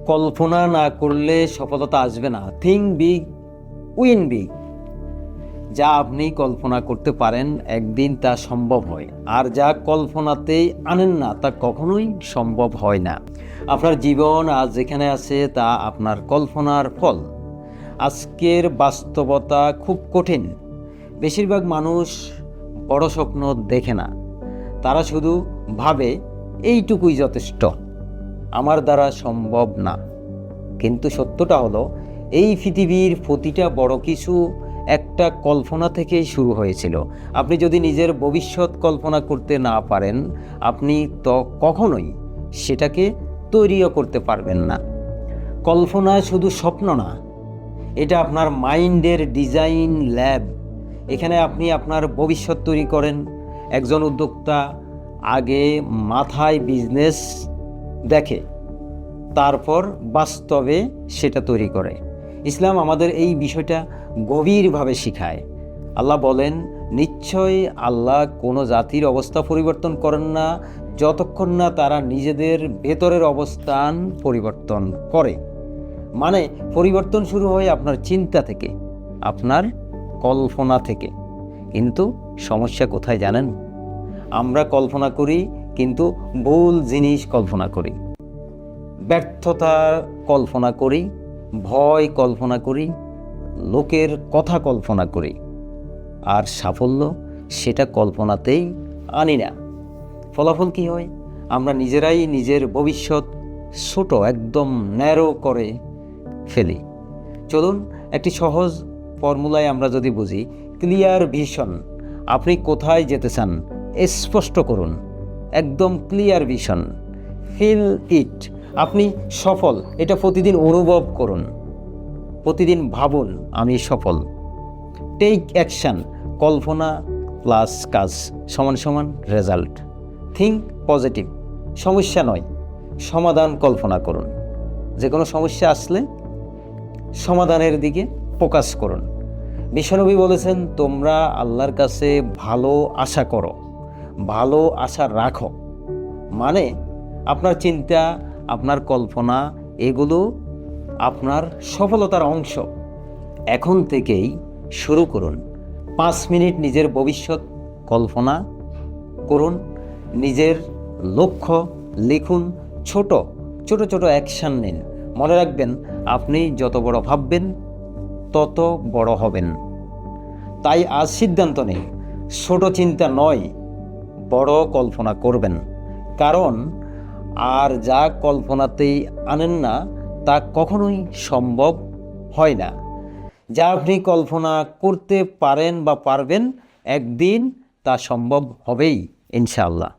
কল্পনা না করলে সফলতা আসবে না। Think big, win big. যা আপনি কল্পনা করতে পারেন একদিন তা সম্ভব হয়, আর যা কল্পনাতেই আনেন না তা কখনোই সম্ভব হয় না। আপনার জীবন আজ যেখানে আছে তা আপনার কল্পনার ফল। আজকের বাস্তবতা খুব কঠিন। বেশিরভাগ মানুষ বড় স্বপ্ন দেখে না, তারা শুধু ভাবে এইটুকুই যথেষ্ট, আমার দ্বারা সম্ভব না। কিন্তু সত্যটা হলো, এই পৃথিবীর প্রতিটা বড় কিছু একটা কল্পনা থেকেই শুরু হয়েছিল। আপনি যদি নিজের ভবিষ্যৎ কল্পনা করতে না পারেন, আপনি তো কখনোই সেটাকে তৈরিও করতে পারবেন না। কল্পনা শুধু স্বপ্ন না, এটা আপনার মাইন্ডের ডিজাইন ল্যাব। এখানে আপনি আপনার ভবিষ্যৎ তৈরি করেন। একজন উদ্যোক্তা আগে মাথায় বিজনেস দেখে, তারপর বাস্তবে সেটা তৈরি করে। ইসলাম আমাদের এই বিষয়টা গভীরভাবে শিখায়। আল্লাহ বলেন, নিশ্চয়ই আল্লাহ কোনো জাতির অবস্থা পরিবর্তন করেন না যতক্ষণ না তারা নিজেদের ভেতরের অবস্থান পরিবর্তন করে। মানে পরিবর্তন শুরু হয় আপনার চিন্তা থেকে, আপনার কল্পনা থেকে। কিন্তু সমস্যা কোথায় জানেন? আমরা কল্পনা করি, কিন্তু ভুল জিনিস কল্পনা করি। ব্যর্থতা কল্পনা করি, ভয় কল্পনা করি, লোকের কথা কল্পনা করি, আর সাফল্য সেটা কল্পনাতেই আনি না। ফলাফল কি হয়? আমরা নিজেরাই নিজের ভবিষ্যৎ ছোট, একদম ন্যারো করে ফেলি। চলুন একটি সহজ ফর্মুলায় আমরা যদি বুঝি, ক্লিয়ার ভিশন। আপনি কোথায় যেতে চান স্পষ্ট করুন, একদম ক্লিয়ার ভিশন। ফিল ইট, আপনি সফল, এটা প্রতিদিন অনুভব করুন, প্রতিদিন ভাবুন আমি সফল। টেক অ্যাকশন, কল্পনা প্লাস কাজ সমান সমান রেজাল্ট। থিঙ্ক পজিটিভ, সমস্যা নয় সমাধান কল্পনা করুন। যে কোনো সমস্যা আসলে সমাধানের দিকে ফোকাস করুন। বিশ্বনবী বলেছেন, তোমরা আল্লাহর কাছে ভালো আশা করো, ভালো আশা রাখো। মানে আপনার চিন্তা, আপনার কল্পনা, এগুলো আপনার সফলতার অংশ। এখন থেকেই শুরু করুন। 5 মিনিট নিজের ভবিষ্যৎ কল্পনা করুন, নিজের লক্ষ্য লিখুন, ছোট ছোট ছোট অ্যাকশান নিন। মনে রাখবেন, আপনি যত বড় ভাববেন তত বড় হবেন। তাই আজ সিদ্ধান্ত নিন, ছোট চিন্তা নয়, বড় কল্পনা করবেন। কারণ আর যা কল্পনাতেই আনেন না তা কখনোই সম্ভব হয় না। যা আপনি কল্পনা করতে পারেন বা পারবেন, একদিন তা সম্ভব হবেই ইনশাআল্লাহ।